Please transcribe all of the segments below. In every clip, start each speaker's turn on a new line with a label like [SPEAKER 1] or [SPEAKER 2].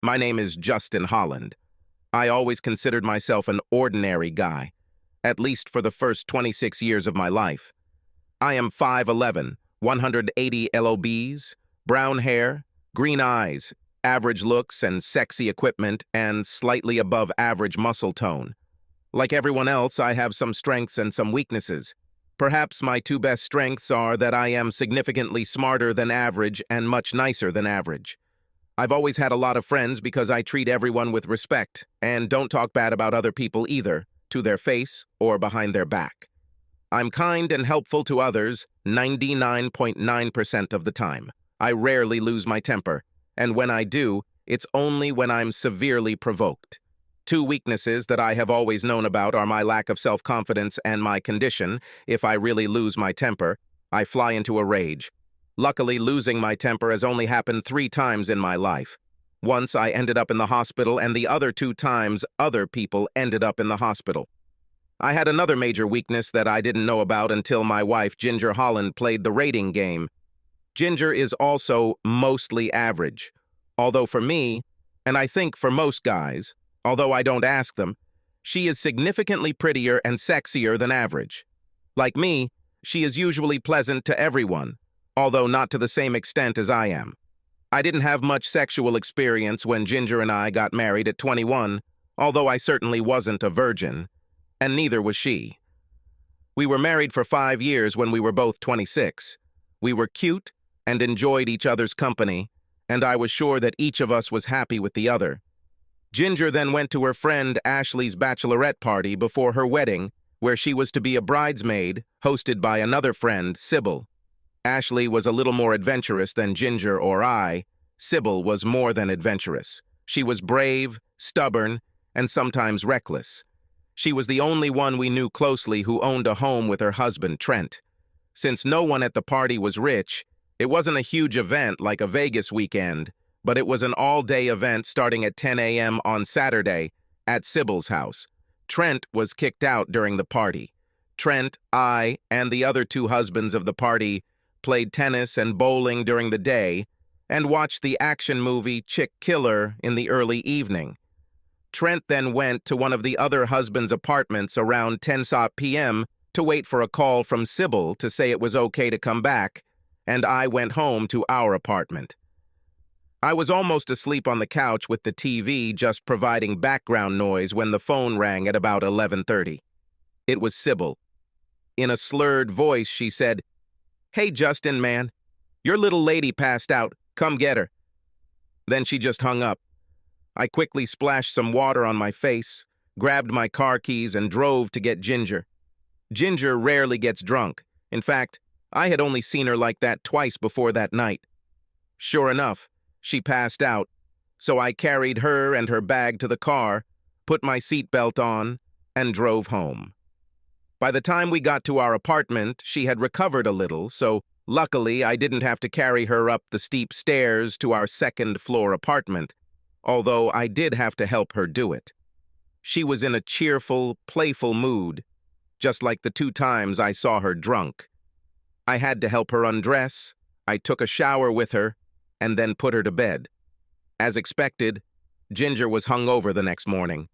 [SPEAKER 1] My name is Justin Holland. I always considered myself an ordinary guy, at least for the first 26 years of my life. I am 5'11", 180 lobs, brown hair, green eyes, average looks and sexy equipment, and slightly above average muscle tone. Like everyone else, I have some strengths and some weaknesses. Perhaps my two best strengths are that I am significantly smarter than average and much nicer than average. I've always had a lot of friends because I treat everyone with respect and don't talk bad about other people either, to their face or behind their back. I'm kind and helpful to others 99.9% of the time. I rarely lose my temper, and when I do, it's only when I'm severely provoked. Two weaknesses that I have always known about are my lack of self-confidence and my condition. If I really lose my temper, I fly into a rage. Luckily, losing my temper has only happened 3 times in my life. Once I ended up in the hospital, and the other 2 times other people ended up in the hospital. I had another major weakness that I didn't know about until my wife, Ginger Holland, played the rating game. Ginger is also mostly average. Although for me, and I think for most guys, although I don't ask them, she is significantly prettier and sexier than average. Like me, she is usually pleasant to everyone, although not to the same extent as I am. I didn't have much sexual experience when Ginger and I got married at 21, although I certainly wasn't a virgin, and neither was she. We were married for 5 years when we were both 26. We were cute and enjoyed each other's company, and I was sure that each of us was happy with the other. Ginger then went to her friend Ashley's bachelorette party before her wedding, where she was to be a bridesmaid, hosted by another friend, Sybil. Ashley was a little more adventurous than Ginger or I. Sybil was more than adventurous. She was brave, stubborn, and sometimes reckless. She was the only one we knew closely who owned a home with her husband, Trent. Since no one at the party was rich, it wasn't a huge event like a Vegas weekend, but it was an all-day event starting at 10 a.m. on Saturday at Sybil's house. Trent was kicked out during the party. Trent, I, and the other 2 husbands of the party played tennis and bowling during the day, and watched the action movie Chick Killer in the early evening. Trent then went to one of the other husbands' apartments around 10 p.m. to wait for a call from Sybil to say it was okay to come back, and I went home to our apartment. I was almost asleep on the couch with the TV just providing background noise when the phone rang at about 11:30. It was Sybil. In a slurred voice, she said, "Hey, Justin, man, your little lady passed out. Come get her." Then she just hung up. I quickly splashed some water on my face, grabbed my car keys, and drove to get Ginger. Ginger rarely gets drunk. In fact, I had only seen her like that twice before that night. Sure enough, she passed out, so I carried her and her bag to the car, put my seatbelt on, and drove home. By the time we got to our apartment, she had recovered a little, so luckily I didn't have to carry her up the steep stairs to our second-floor apartment, although I did have to help her do it. She was in a cheerful, playful mood, just like the 2 times I saw her drunk. I had to help her undress, I took a shower with her, and then put her to bed. As expected, Ginger was hungover the next morning.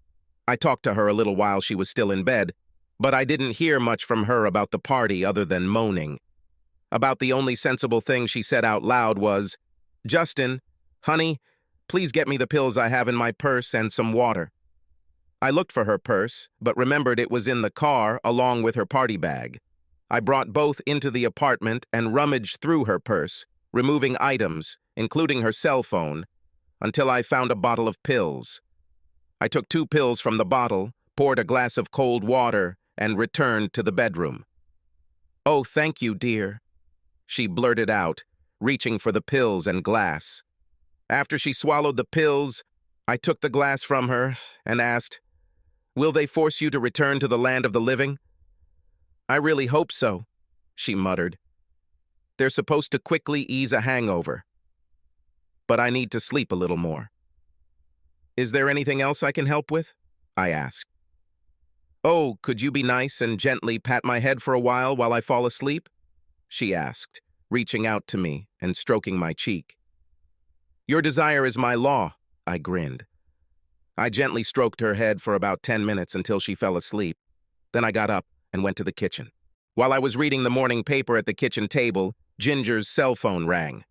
[SPEAKER 1] I talked to her a little while she was still in bed, but I didn't hear much from her about the party other than moaning. About the only sensible thing she said out loud was, "Justin, honey, please get me the pills I have in my purse and some water." I looked for her purse, but remembered it was in the car along with her party bag. I brought both into the apartment and rummaged through her purse, removing items, including her cell phone, until I found a bottle of pills. I took 2 pills from the bottle, poured a glass of cold water, and returned to the bedroom. "Oh, thank you, dear," she blurted out, reaching for the pills and glass. After she swallowed the pills, I took the glass from her and asked, "Will they force you to return to the land of the living?" "I really hope so," she muttered. "They're supposed to quickly ease a hangover. But I need to sleep a little more." "Is there anything else I can help with?" I asked. "Oh, could you be nice and gently pat my head for a while I fall asleep?" she asked, reaching out to me and stroking my cheek. "Your desire is my law," I grinned. I gently stroked her head for about 10 minutes until she fell asleep. Then I got up and went to the kitchen. While I was reading the morning paper at the kitchen table, Ginger's cell phone rang.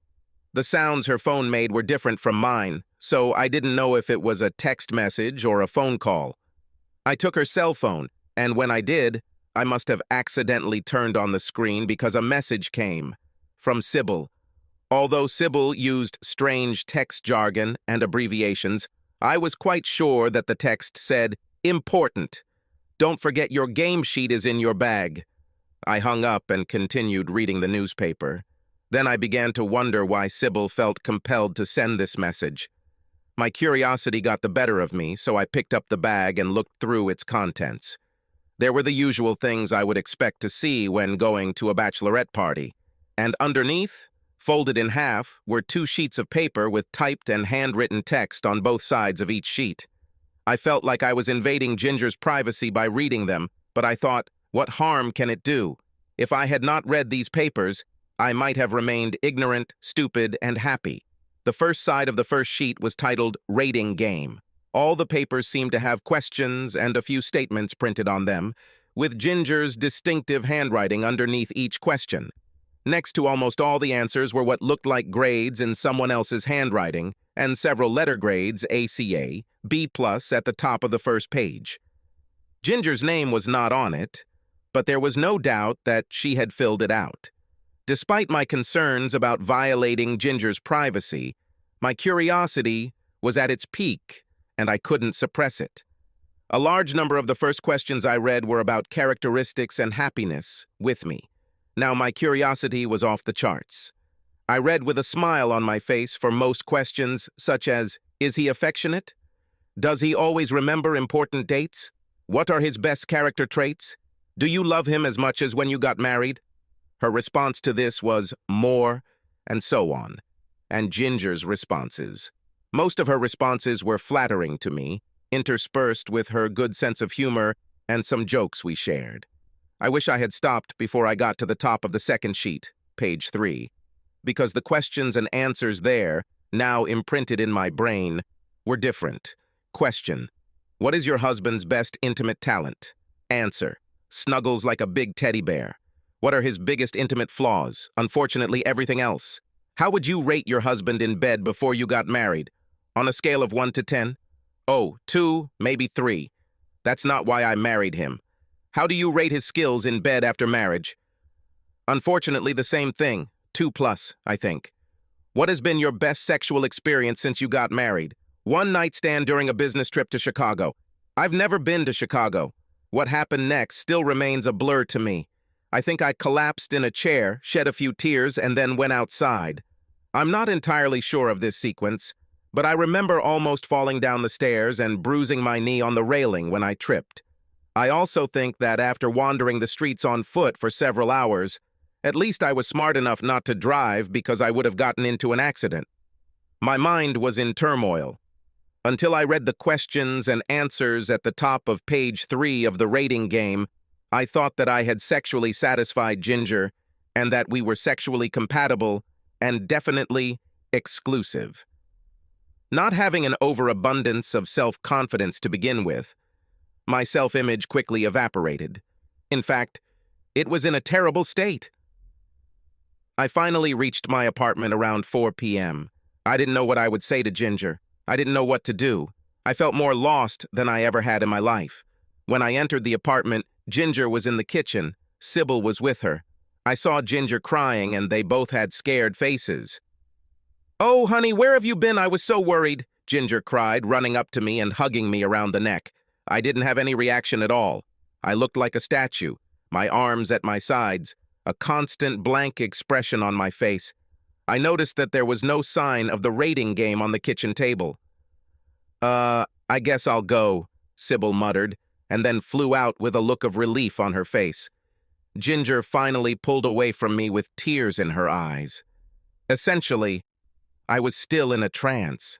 [SPEAKER 1] The sounds her phone made were different from mine, so I didn't know if it was a text message or a phone call. I took her cell phone, and when I did, I must have accidentally turned on the screen because a message came from Sybil. Although Sybil used strange text jargon and abbreviations, I was quite sure that the text said, "Important. Don't forget your game sheet is in your bag." I hung up and continued reading the newspaper. Then I began to wonder why Sybil felt compelled to send this message. My curiosity got the better of me, so I picked up the bag and looked through its contents. There were the usual things I would expect to see when going to a bachelorette party. And underneath, folded in half, were 2 sheets of paper with typed and handwritten text on both sides of each sheet. I felt like I was invading Ginger's privacy by reading them, but I thought, what harm can it do? If I had not read these papers, I might have remained ignorant, stupid, and happy. The first side of the first sheet was titled Rating Game. All the papers seemed to have questions and a few statements printed on them, with Ginger's distinctive handwriting underneath each question. Next to almost all the answers were what looked like grades in someone else's handwriting, and several letter grades, ACA, B+, at the top of the first page. Ginger's name was not on it, but there was no doubt that she had filled it out. Despite my concerns about violating Ginger's privacy, my curiosity was at its peak, and I couldn't suppress it. A large number of the first questions I read were about characteristics and happiness with me. Now my curiosity was off the charts. I read with a smile on my face for most questions, such as, is he affectionate? Does he always remember important dates? What are his best character traits? Do you love him as much as when you got married? Her response to this was more, and so on. And Ginger's responses. Most of her responses were flattering to me, interspersed with her good sense of humor and some jokes we shared. I wish I had stopped before I got to the top of the second sheet, page 3, because the questions and answers there, now imprinted in my brain, were different. Question: what is your husband's best intimate talent? Answer: snuggles like a big teddy bear. What are his biggest intimate flaws? Unfortunately, everything else. How would you rate your husband in bed before you got married? On a scale of 1 to 10? Oh, 2, maybe 3. That's not why I married him. How do you rate his skills in bed after marriage? Unfortunately, the same thing. 2+, I think. What has been your best sexual experience since you got married? One night stand during a business trip to Chicago. I've never been to Chicago. What happened next still remains a blur to me. I think I collapsed in a chair, shed a few tears, and then went outside. I'm not entirely sure of this sequence, but I remember almost falling down the stairs and bruising my knee on the railing when I tripped. I also think that after wandering the streets on foot for several hours, at least I was smart enough not to drive because I would have gotten into an accident. My mind was in turmoil. Until I read the questions and answers at the top of page 3 of the rating game, I thought that I had sexually satisfied Ginger and that we were sexually compatible and definitely exclusive. Not having an overabundance of self-confidence to begin with, my self-image quickly evaporated. In fact, it was in a terrible state. I finally reached my apartment around 4 p.m. I didn't know what I would say to Ginger. I didn't know what to do. I felt more lost than I ever had in my life. When I entered the apartment, Ginger was in the kitchen. Sybil was with her. I saw Ginger crying, and they both had scared faces. "Oh, honey, where have you been? I was so worried," Ginger cried, running up to me and hugging me around the neck. I didn't have any reaction at all. I looked like a statue, my arms at my sides, a constant blank expression on my face. I noticed that there was no sign of the rating game on the kitchen table. I guess I'll go," Sybil muttered, and then flew out with a look of relief on her face. Ginger finally pulled away from me with tears in her eyes. Essentially, I was still in a trance.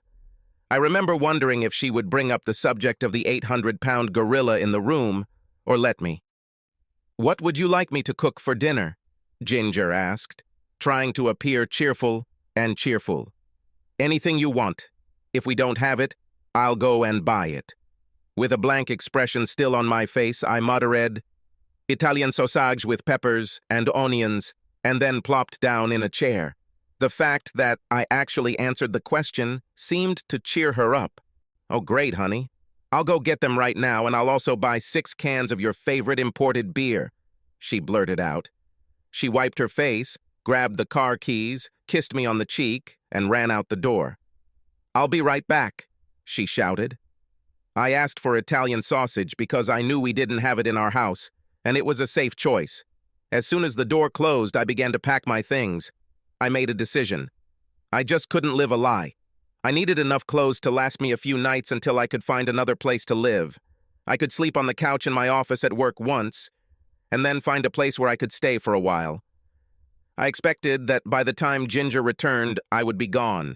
[SPEAKER 1] I remember wondering if she would bring up the subject of the 800-pound gorilla in the room, or let me. "What would you like me to cook for dinner?" Ginger asked, trying to appear cheerful and cheerful. "Anything you want. If we don't have it, I'll go and buy it. With a blank expression still on my face, I muttered, Italian sausage with peppers and onions, and then plopped down in a chair. The fact that I actually answered the question seemed to cheer her up. Oh, great, honey. I'll go get them right now, and I'll also buy 6 cans of your favorite imported beer, she blurted out. She wiped her face, grabbed the car keys, kissed me on the cheek, and ran out the door. I'll be right back, she shouted. I asked for Italian sausage because I knew we didn't have it in our house, and it was a safe choice. As soon as the door closed, I began to pack my things. I made a decision. I just couldn't live a lie. I needed enough clothes to last me a few nights until I could find another place to live. I could sleep on the couch in my office at work once, and then find a place where I could stay for a while. I expected that by the time Ginger returned, I would be gone.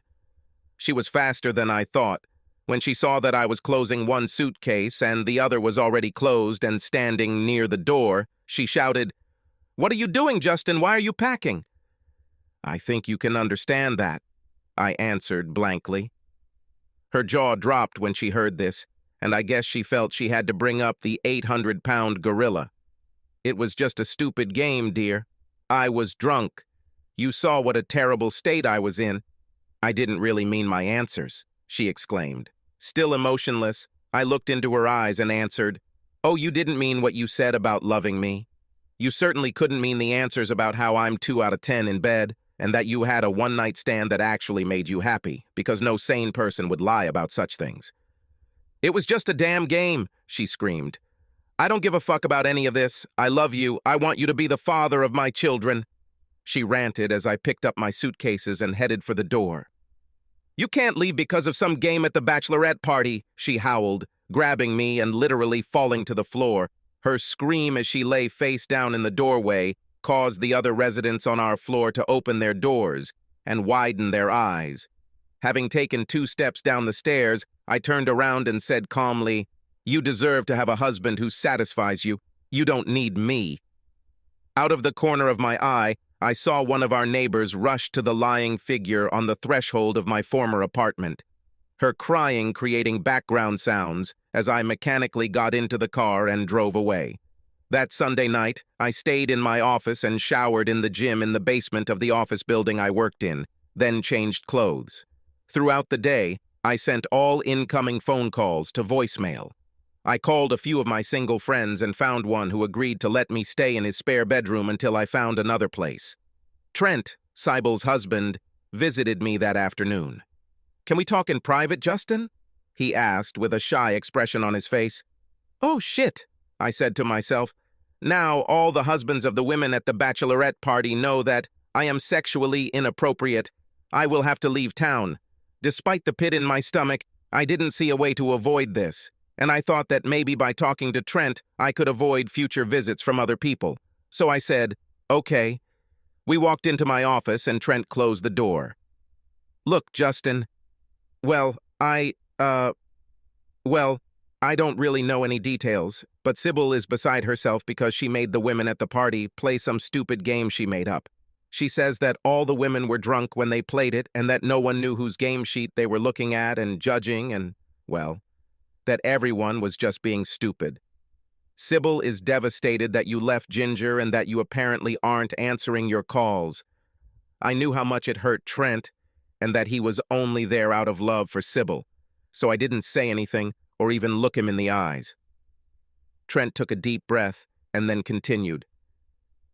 [SPEAKER 1] She was faster than I thought. When she saw that I was closing one suitcase and the other was already closed and standing near the door, she shouted, "What are you doing, Justin? Why are you packing?" "I think you can understand that," I answered blankly. Her jaw dropped when she heard this, and I guess she felt she had to bring up the 800-pound gorilla. "It was just a stupid game, dear. I was drunk. You saw what a terrible state I was in." "I didn't really mean my answers," she exclaimed. Still emotionless, I looked into her eyes and answered, "Oh, you didn't mean what you said about loving me. You certainly couldn't mean the answers about how I'm 2 out of 10 in bed, and that you had a one-night stand that actually made you happy, because no sane person would lie about such things." "It was just a damn game," she screamed. "I don't give a fuck about any of this. I love you. I want you to be the father of my children." She ranted as I picked up my suitcases and headed for the door. "You can't leave because of some game at the bachelorette party," she howled, grabbing me and literally falling to the floor. Her scream as she lay face down in the doorway caused the other residents on our floor to open their doors and widen their eyes. Having taken 2 steps down the stairs, I turned around and said calmly, "You deserve to have a husband who satisfies you. You don't need me." Out of the corner of my eye, I saw one of our neighbors rush to the lying figure on the threshold of my former apartment, her crying creating background sounds as I mechanically got into the car and drove away. That Sunday night, I stayed in my office and showered in the gym in the basement of the office building I worked in, then changed clothes. Throughout the day, I sent all incoming phone calls to voicemail. I called a few of my single friends and found one who agreed to let me stay in his spare bedroom until I found another place. Trent, Cybel's husband, visited me that afternoon. "Can we talk in private, Justin?" he asked with a shy expression on his face. "Oh, shit," I said to myself. "Now all the husbands of the women at the bachelorette party know that I am sexually inappropriate. I will have to leave town." Despite the pit in my stomach, I didn't see a way to avoid this, and I thought that maybe by talking to Trent, I could avoid future visits from other people. So I said, "Okay." We walked into my office and Trent closed the door. "Look, Justin, well, I don't really know any details, but Sybil is beside herself because she made the women at the party play some stupid game she made up. She says that all the women were drunk when they played it and that no one knew whose game sheet they were looking at and judging and, well, that everyone was just being stupid. Sybil is devastated that you left Ginger and that you apparently aren't answering your calls. I knew how much it hurt Trent and that he was only there out of love for Sybil, so I didn't say anything or even look him in the eyes." Trent took a deep breath and then continued.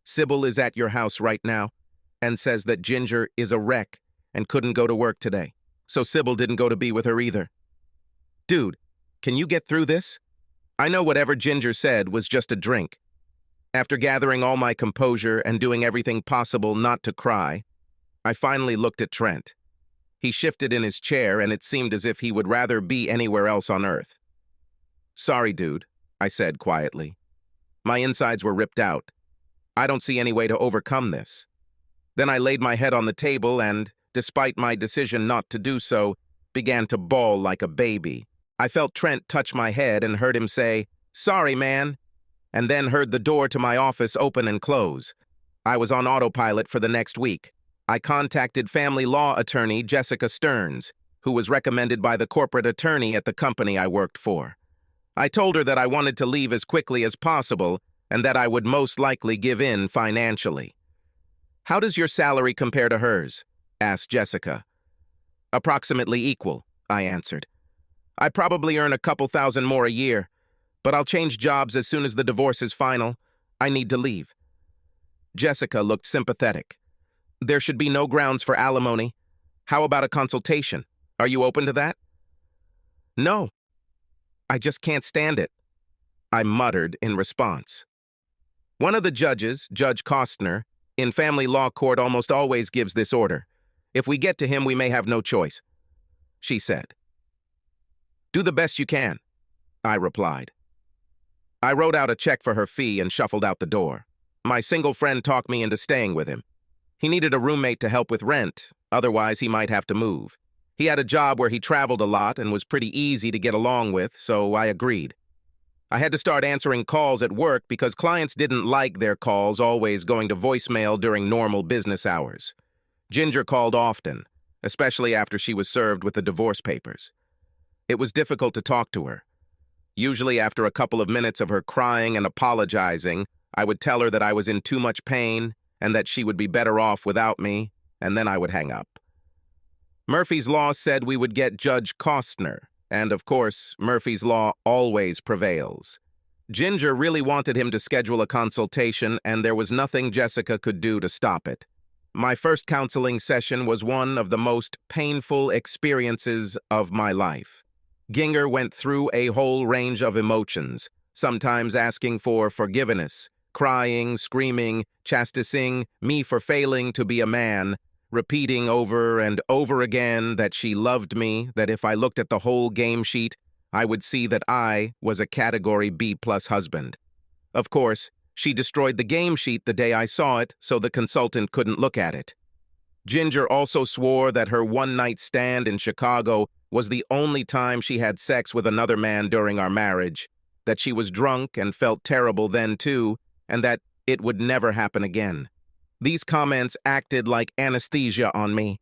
[SPEAKER 1] "Sybil is at your house right now and says that Ginger is a wreck and couldn't go to work today, so Sybil didn't go to be with her either. Dude, can you get through this? I know whatever Ginger said was just a drink." After gathering all my composure and doing everything possible not to cry, I finally looked at Trent. He shifted in his chair and it seemed as if he would rather be anywhere else on earth. "Sorry, dude," I said quietly. My insides were ripped out. I don't see any way to overcome this. Then I laid my head on the table and, despite my decision not to do so, began to bawl like a baby. I felt Trent touch my head and heard him say, "Sorry, man," and then heard the door to my office open and close. I was on autopilot for the next week. I contacted family law attorney Jessica Stearns. who was recommended by the corporate attorney at the company I worked for. I told her that I wanted to leave as quickly as possible and that I would most likely give in financially. "How does your salary compare to hers?" asked Jessica. "Approximately equal," I answered. "I probably earn a couple thousand more a year, but I'll change jobs as soon as the divorce is final. I need to leave." Jessica looked sympathetic. "There should be no grounds for alimony. How about a consultation? Are you open to that?" "No, I just can't stand it," I muttered in response. "One of the judges, Judge Costner, in family law court almost always gives this order. If we get to him, we may have no choice," she said. "Do the best you can," I replied. I wrote out a check for her fee and shuffled out the door. My single friend talked me into staying with him. He needed a roommate to help with rent, otherwise he might have to move. He had a job where he traveled a lot and was pretty easy to get along with, so I agreed. I had to start answering calls at work because clients didn't like their calls always going to voicemail during normal business hours. Ginger called often, especially after she was served with the divorce papers. It was difficult to talk to her. Usually after a couple of minutes of her crying and apologizing, I would tell her that I was in too much pain and that she would be better off without me, and then I would hang up. Murphy's Law said we would get Judge Costner, and of course, Murphy's Law always prevails. Ginger really wanted him to schedule a consultation, and there was nothing Jessica could do to stop it. My first counseling session was one of the most painful experiences of my life. Ginger went through a whole range of emotions, sometimes asking for forgiveness, crying, screaming, chastising me for failing to be a man, repeating over and over again that she loved me, that if I looked at the whole game sheet, I would see that I was a Category B+ husband. Of course, she destroyed the game sheet the day I saw it, so the consultant couldn't look at it. Ginger also swore that her one-night stand in Chicago was the only time she had sex with another man during our marriage, that she was drunk and felt terrible then too, and that it would never happen again. These comments acted like anesthesia on me.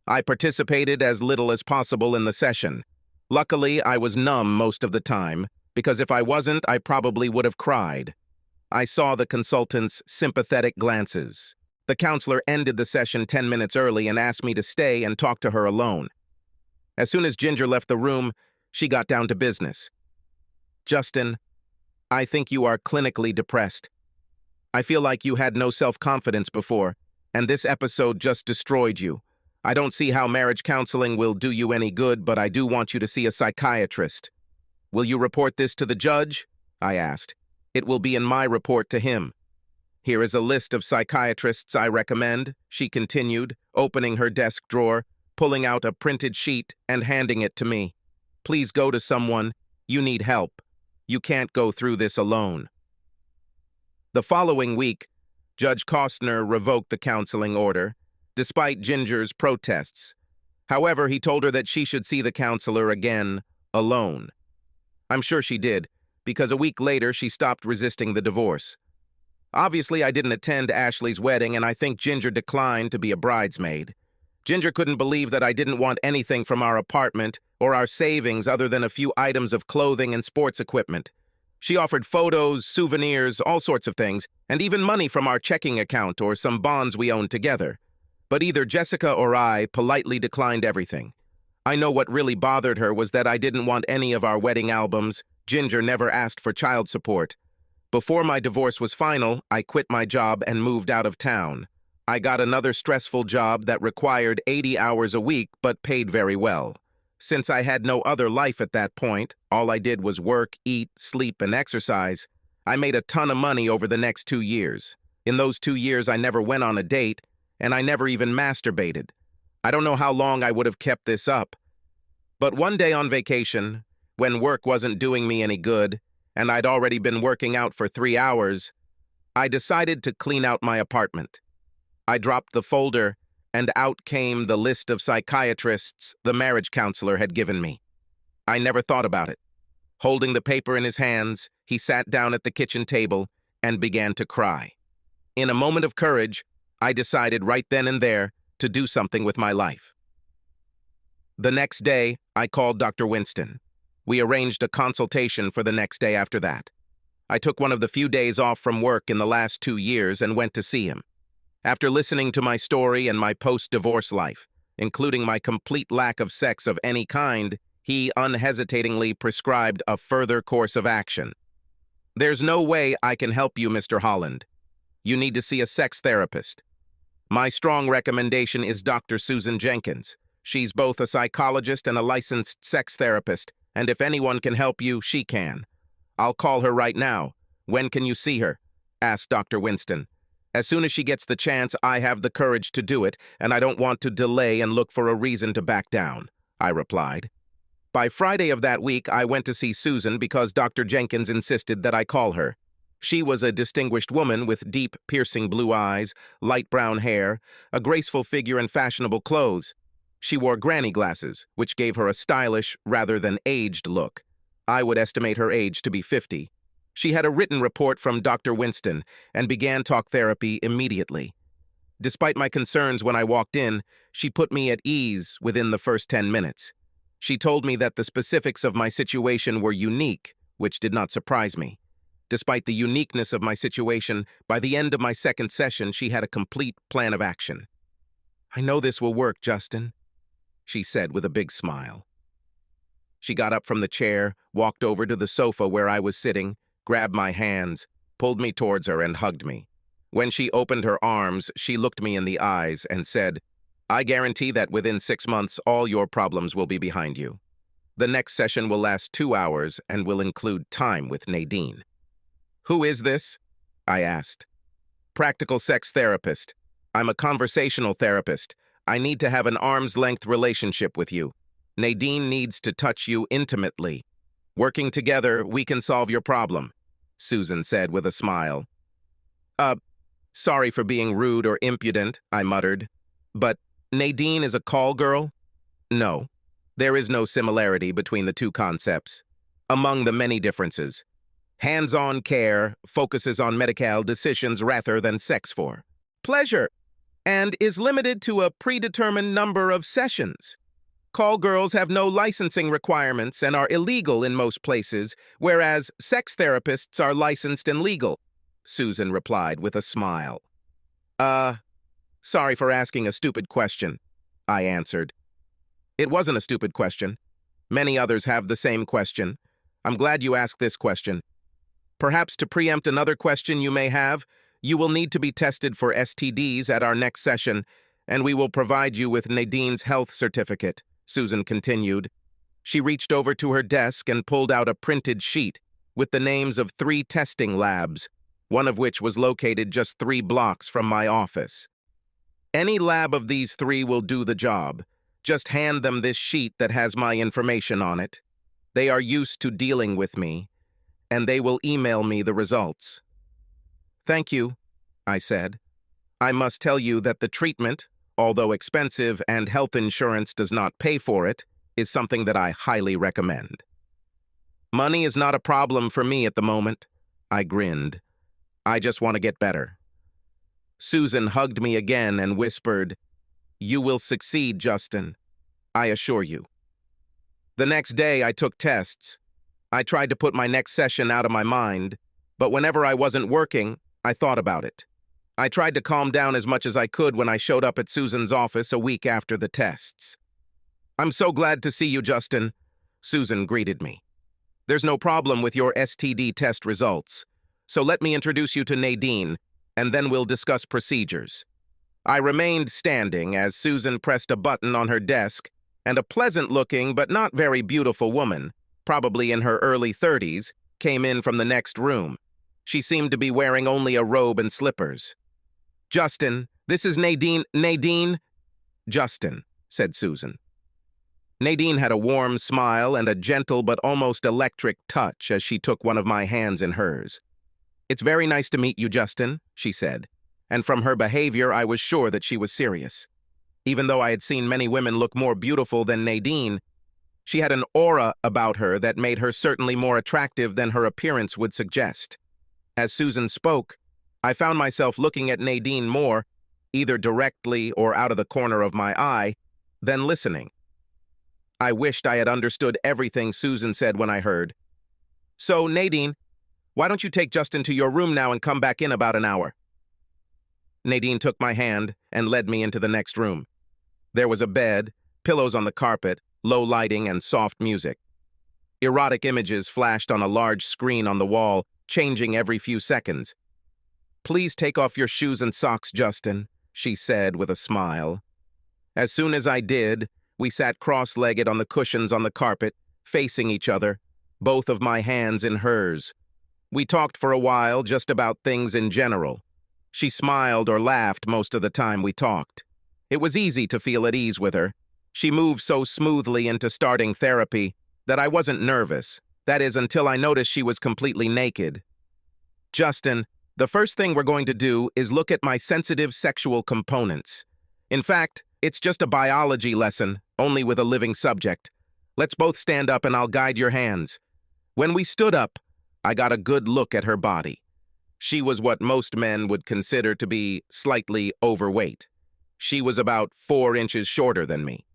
[SPEAKER 1] I participated as little as possible in the session. Luckily, I was numb most of the time, because if I wasn't, I probably would have cried. I saw the consultant's sympathetic glances. The counselor ended the session 10 minutes early and asked me to stay and talk to her alone. As soon as Ginger left the room, she got down to business. "Justin, I think you are clinically depressed. I feel like you had no self-confidence before, and this episode just destroyed you. I don't see how marriage counseling will do you any good, but I do want you to see a psychiatrist. Will you report this to the judge?" I asked. "It will be in my report to him. Here is a list of psychiatrists I recommend," she continued, opening her desk drawer, pulling out a printed sheet and handing it to me. "Please go to someone. You need help. You can't go through this alone." The following week, Judge Costner revoked the counseling order, despite Ginger's protests. However, he told her that she should see the counselor again, alone. I'm sure she did, because a week later she stopped resisting the divorce. Obviously, I didn't attend Ashley's wedding, and I think Ginger declined to be a bridesmaid. Ginger couldn't believe that I didn't want anything from our apartment or our savings other than a few items of clothing and sports equipment. She offered photos, souvenirs, all sorts of things, and even money from our checking account or some bonds we owned together. But either Jessica or I politely declined everything. I know what really bothered her was that I didn't want any of our wedding albums. Ginger never asked for child support. Before my divorce was final, I quit my job and moved out of town. I got another stressful job that required 80 hours a week but paid very well. Since I had no other life at that point, all I did was work, eat, sleep, and exercise, I made a ton of money over the next 2 years. In those 2 years, I never went on a date, and I never even masturbated. I don't know how long I would have kept this up. But one day on vacation, when work wasn't doing me any good, and I'd already been working out for 3 hours, I decided to clean out my apartment. I dropped the folder, and out came the list of psychiatrists the marriage counselor had given me. I never thought about it. Holding the paper in his hands, he sat down at the kitchen table and began to cry. In a moment of courage, I decided right then and there to do something with my life. The next day, I called Dr. Winston. We arranged a consultation for the next day after that. I took one of the few days off from work in the last 2 years and went to see him. After listening to my story and my post-divorce life, including my complete lack of sex of any kind, he unhesitatingly prescribed a further course of action. "There's no way I can help you, Mr. Holland. You need to see a sex therapist. My strong recommendation is Dr. Susan Jenkins. She's both a psychologist and a licensed sex therapist, and if anyone can help you, she can. I'll call her right now. When can you see her?" asked Dr. Winston. "As soon as she gets the chance, I have the courage to do it, and I don't want to delay and look for a reason to back down," I replied. By Friday of that week, I went to see Susan because Dr. Jenkins insisted that I call her. She was a distinguished woman with deep, piercing blue eyes, light brown hair, a graceful figure, and fashionable clothes. She wore granny glasses, which gave her a stylish rather than aged look. I would estimate her age to be 50. She had a written report from Dr. Winston and began talk therapy immediately. Despite my concerns when I walked in, she put me at ease within the first 10 minutes. She told me that the specifics of my situation were unique, which did not surprise me. Despite the uniqueness of my situation, by the end of my second session, she had a complete plan of action. "I know this will work, Justin," she said with a big smile. She got up from the chair, walked over to the sofa where I was sitting, grabbed my hands, pulled me towards her, and hugged me. When she opened her arms, she looked me in the eyes and said, "I guarantee that within 6 months, all your problems will be behind you. The next session will last 2 hours and will include time with Nadine." "Who is this?" I asked. "Practical sex therapist. I'm a conversational therapist. I need to have an arm's-length relationship with you. Nadine needs to touch you intimately. Working together, we can solve your problem," Susan said with a smile. Sorry for being rude or impudent," I muttered. "But Nadine is a call girl?" "No. There is no similarity between the two concepts. Among the many differences, hands-on care focuses on medical decisions rather than sex for pleasure, and is limited to a predetermined number of sessions. Call girls have no licensing requirements and are illegal in most places, whereas sex therapists are licensed and legal," Susan replied with a smile. Sorry for asking a stupid question," I answered. "It wasn't a stupid question. Many others have the same question. I'm glad you asked this question. Perhaps to preempt another question you may have, you will need to be tested for STDs at our next session, and we will provide you with Nadine's health certificate," Susan continued. She reached over to her desk and pulled out a printed sheet with the names of 3 testing labs, one of which was located just 3 blocks from my office. "Any lab of these 3 will do the job. Just hand them this sheet that has my information on it. They are used to dealing with me, and they will email me the results." "Thank you," I said. "I must tell you that the treatment, although expensive and health insurance does not pay for it, is something that I highly recommend." "Money is not a problem for me at the moment," I grinned. "I just want to get better." Susan hugged me again and whispered, "You will succeed, Justin. I assure you." The next day, I took tests. I tried to put my next session out of my mind, but whenever I wasn't working, I thought about it. I tried to calm down as much as I could when I showed up at Susan's office a week after the tests. "I'm so glad to see you, Justin," Susan greeted me. "There's no problem with your STD test results, so let me introduce you to Nadine, and then we'll discuss procedures." I remained standing as Susan pressed a button on her desk, and a pleasant-looking but not very beautiful woman, probably in her early 30s, came in from the next room. She seemed to be wearing only a robe and slippers. "Justin, this is Nadine." "Nadine?" "Justin," said Susan. Nadine had a warm smile and a gentle but almost electric touch as she took one of my hands in hers. "It's very nice to meet you, Justin," she said, and from her behavior I was sure that she was serious. Even though I had seen many women look more beautiful than Nadine, she had an aura about her that made her certainly more attractive than her appearance would suggest. As Susan spoke, I found myself looking at Nadine more, either directly or out of the corner of my eye, than listening. I wished I had understood everything Susan said when I heard. So, Nadine, why don't you take Justin to your room now and come back in about an hour? Nadine took my hand and led me into the next room. There was a bed, pillows on the carpet, low lighting, and soft music. Erotic images flashed on a large screen on the wall, changing every few seconds. "Please take off your shoes and socks, Justin," she said with a smile. As soon as I did, we sat cross-legged on the cushions on the carpet, facing each other, both of my hands in hers. We talked for a while just about things in general. She smiled or laughed most of the time we talked. It was easy to feel at ease with her. She moved so smoothly into starting therapy that I wasn't nervous. That is, until I noticed she was completely naked. "Justin, the first thing we're going to do is look at my sensitive sexual components. In fact, it's just a biology lesson, only with a living subject. Let's both stand up and I'll guide your hands." When we stood up, I got a good look at her body. She was what most men would consider to be slightly overweight. She was about 4 inches shorter than me.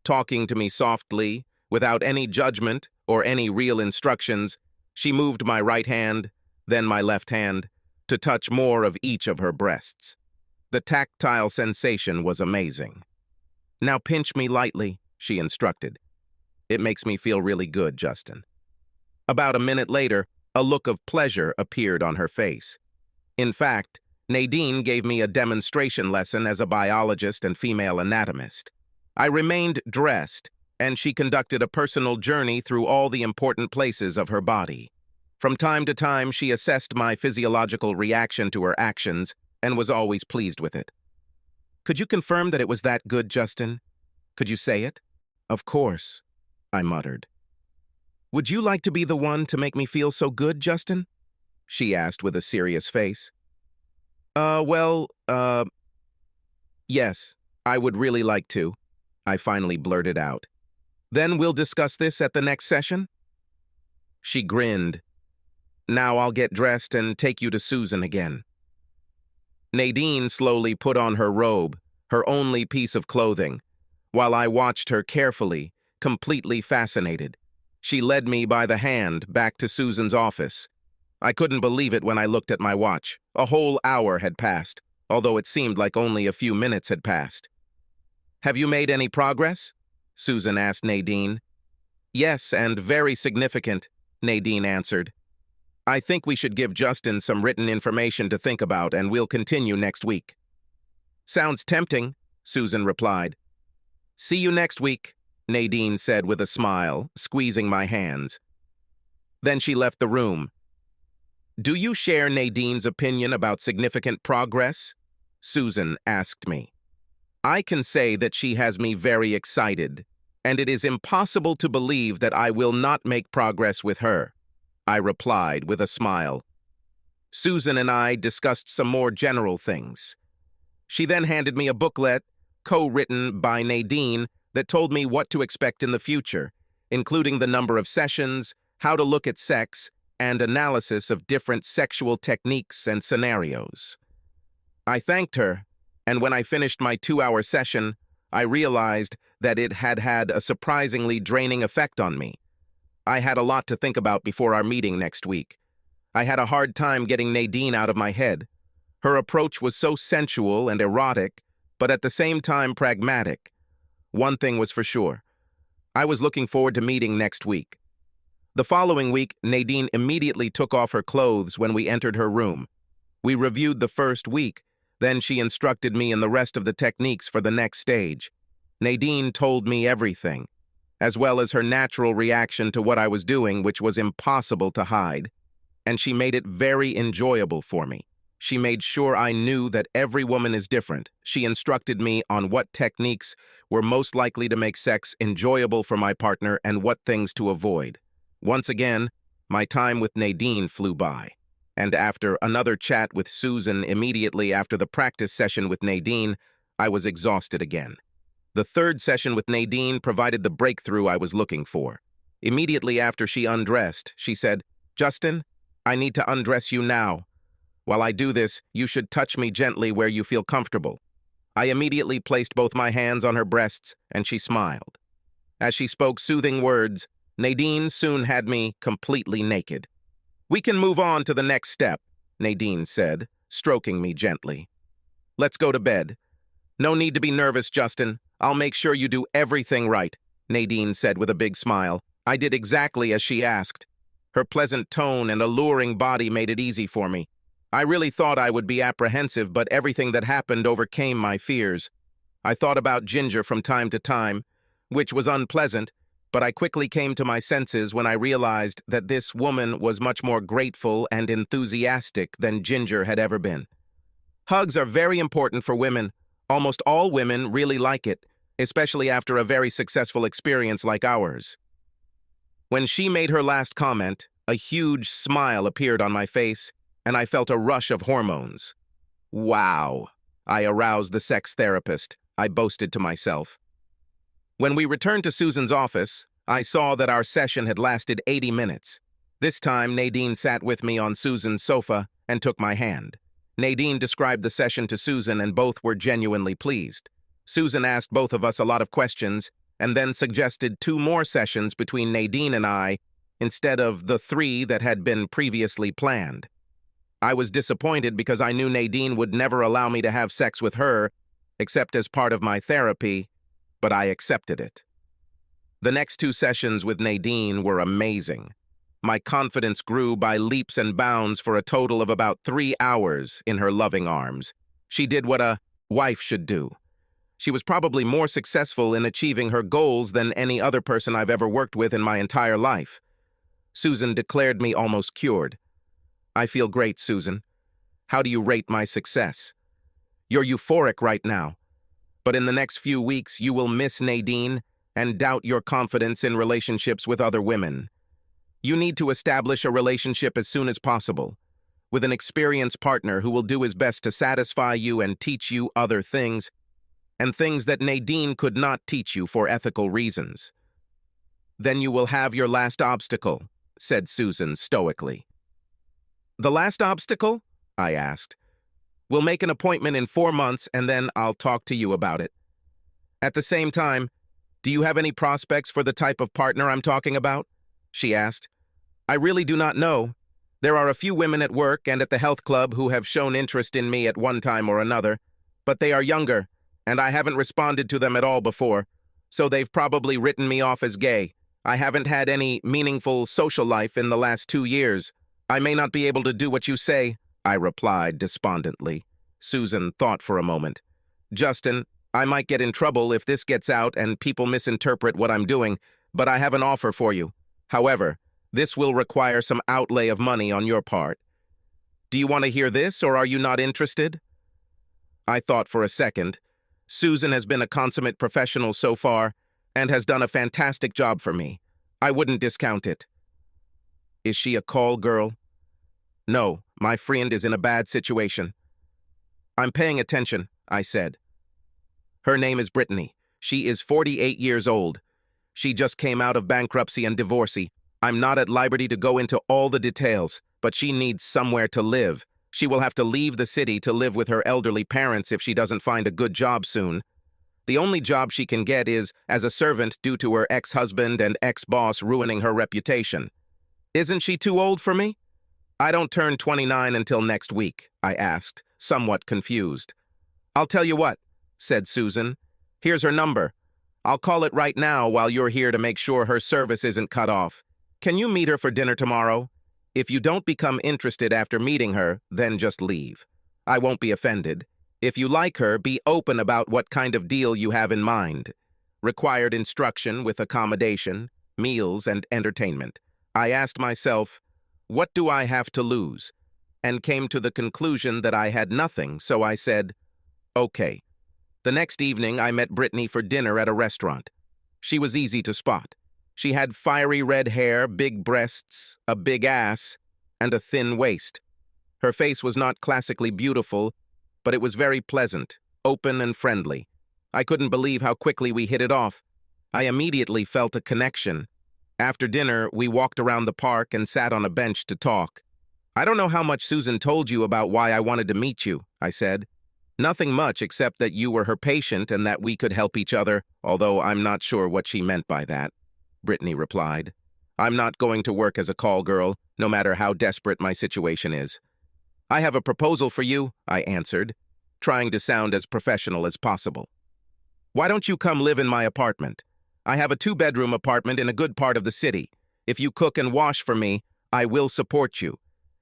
[SPEAKER 1] Talking to me softly, without any judgment or any real instructions, she moved my right hand, then my left hand, to touch more of each of her breasts. The tactile sensation was amazing. "Now pinch me lightly," she instructed. "It makes me feel really good, Justin." About a minute later, a look of pleasure appeared on her face. In fact, Nadine gave me a demonstration lesson as a biologist and female anatomist. I remained dressed, and she conducted a personal journey through all the important places of her body. From time to time, she assessed my physiological reaction to her actions and was always pleased with it. "Could you confirm that it was that good, Justin? Could you say it?" "Of course," I muttered. "Would you like to be the one to make me feel so good, Justin?" she asked with a serious face. Yes, I would really like to," I finally blurted out. "Then we'll discuss this at the next session?" She grinned. "Now I'll get dressed and take you to Susan again." Nadine slowly put on her robe, her only piece of clothing, while I watched her carefully, completely fascinated. She led me by the hand back to Susan's office. I couldn't believe it when I looked at my watch. A whole hour had passed, although it seemed like only a few minutes had passed. "Have you made any progress?" Susan asked Nadine. "Yes, and very significant," Nadine answered. "I think we should give Justin some written information to think about, and we'll continue next week." "Sounds tempting," Susan replied. "See you next week," Nadine said with a smile, squeezing my hands. Then she left the room. "Do you share Nadine's opinion about significant progress?" Susan asked me. "I can say that she has me very excited, and it is impossible to believe that I will not make progress with her," I replied with a smile. Susan and I discussed some more general things. She then handed me a booklet, co-written by Nadine, that told me what to expect in the future, including the number of sessions, how to look at sex, and analysis of different sexual techniques and scenarios. I thanked her, and when I finished my 2-hour session, I realized that it had had a surprisingly draining effect on me. I had a lot to think about before our meeting next week. I had a hard time getting Nadine out of my head. Her approach was so sensual and erotic, but at the same time pragmatic. One thing was for sure. I was looking forward to meeting next week. The following week, Nadine immediately took off her clothes when we entered her room. We reviewed the first week, then she instructed me in the rest of the techniques for the next stage. Nadine told me everything, as well as her natural reaction to what I was doing, which was impossible to hide. And she made it very enjoyable for me. She made sure I knew that every woman is different. She instructed me on what techniques were most likely to make sex enjoyable for my partner and what things to avoid. Once again, my time with Nadine flew by. And after another chat with Susan immediately after the practice session with Nadine, I was exhausted again. The third session with Nadine provided the breakthrough I was looking for. Immediately after she undressed, she said, "Justin, I need to undress you now. While I do this, you should touch me gently where you feel comfortable." I immediately placed both my hands on her breasts, and she smiled. As she spoke soothing words, Nadine soon had me completely naked. "We can move on to the next step," Nadine said, stroking me gently. "Let's go to bed." "No need to be nervous, Justin. I'll make sure you do everything right," Nadine said with a big smile. I did exactly as she asked. Her pleasant tone and alluring body made it easy for me. I really thought I would be apprehensive, but everything that happened overcame my fears. I thought about Ginger from time to time, which was unpleasant, but I quickly came to my senses when I realized that this woman was much more grateful and enthusiastic than Ginger had ever been. Hugs are very important for women. Almost all women really like it, especially after a very successful experience like ours. When she made her last comment, a huge smile appeared on my face, and I felt a rush of hormones. Wow! I aroused the sex therapist, I boasted to myself. When we returned to Susan's office, I saw that our session had lasted 80 minutes. This time, Nadine sat with me on Susan's sofa and took my hand. Nadine described the session to Susan, and both were genuinely pleased. Susan asked both of us a lot of questions and then suggested 2 more sessions between Nadine and I instead of the 3 that had been previously planned. I was disappointed because I knew Nadine would never allow me to have sex with her except as part of my therapy, but I accepted it. The next 2 sessions with Nadine were amazing. My confidence grew by leaps and bounds for a total of about 3 hours in her loving arms. She did what a wife should do. She was probably more successful in achieving her goals than any other person I've ever worked with in my entire life. Susan declared me almost cured. "I feel great, Susan. How do you rate my success?" "You're euphoric right now, but in the next few weeks you will miss Nadine and doubt your confidence in relationships with other women. You need to establish a relationship as soon as possible, with an experienced partner who will do his best to satisfy you and teach you other things, and things that Nadine could not teach you for ethical reasons. Then you will have your last obstacle," said Susan stoically. "The last obstacle?" I asked. "We'll make an appointment in 4 months, and then I'll talk to you about it. At the same time, do you have any prospects for the type of partner I'm talking about?" she asked. "I really do not know. There are a few women at work and at the health club who have shown interest in me at one time or another, but they are younger, and I haven't responded to them at all before, so they've probably written me off as gay. I haven't had any meaningful social life in the last 2 years. I may not be able to do what you say," I replied despondently. Susan thought for a moment. "Justin, I might get in trouble if this gets out and people misinterpret what I'm doing, but I have an offer for you. However, this will require some outlay of money on your part. Do you want to hear this, or are you not interested?" I thought for a second. Susan has been a consummate professional so far and has done a fantastic job for me. I wouldn't discount it. "Is she a call girl?" "No, my friend is in a bad situation." "I'm paying attention," I said. "Her name is Brittany. She is 48 years old. She just came out of bankruptcy and divorcee. I'm not at liberty to go into all the details, but she needs somewhere to live. She will have to leave the city to live with her elderly parents if she doesn't find a good job soon. The only job she can get is as a servant due to her ex-husband and ex-boss ruining her reputation. Isn't she too old for me?" "I don't turn 29 until next week," I asked, somewhat confused. "I'll tell you what," said Susan. "Here's her number. I'll call it right now while you're here to make sure her service isn't cut off. Can you meet her for dinner tomorrow? If you don't become interested after meeting her, then just leave. I won't be offended. If you like her, be open about what kind of deal you have in mind. Required instruction with accommodation, meals, and entertainment." I asked myself, what do I have to lose? And came to the conclusion that I had nothing, so I said, "Okay." The next evening, I met Brittany for dinner at a restaurant. She was easy to spot. She had fiery red hair, big breasts, a big ass, and a thin waist. Her face was not classically beautiful, but it was very pleasant, open and friendly. I couldn't believe how quickly we hit it off. I immediately felt a connection. After dinner, we walked around the park and sat on a bench to talk. "I don't know how much Susan told you about why I wanted to meet you," I said. Nothing much except that you were her patient and that we could help each other, although I'm not sure what she meant by that, Brittany replied. I'm not going to work as a call girl, no matter how desperate my situation is. I have a proposal for you, I answered, trying to sound as professional as possible. Why don't you come live in my apartment? I have a 2-bedroom apartment in a good part of the city. If you cook and wash for me, I will support you.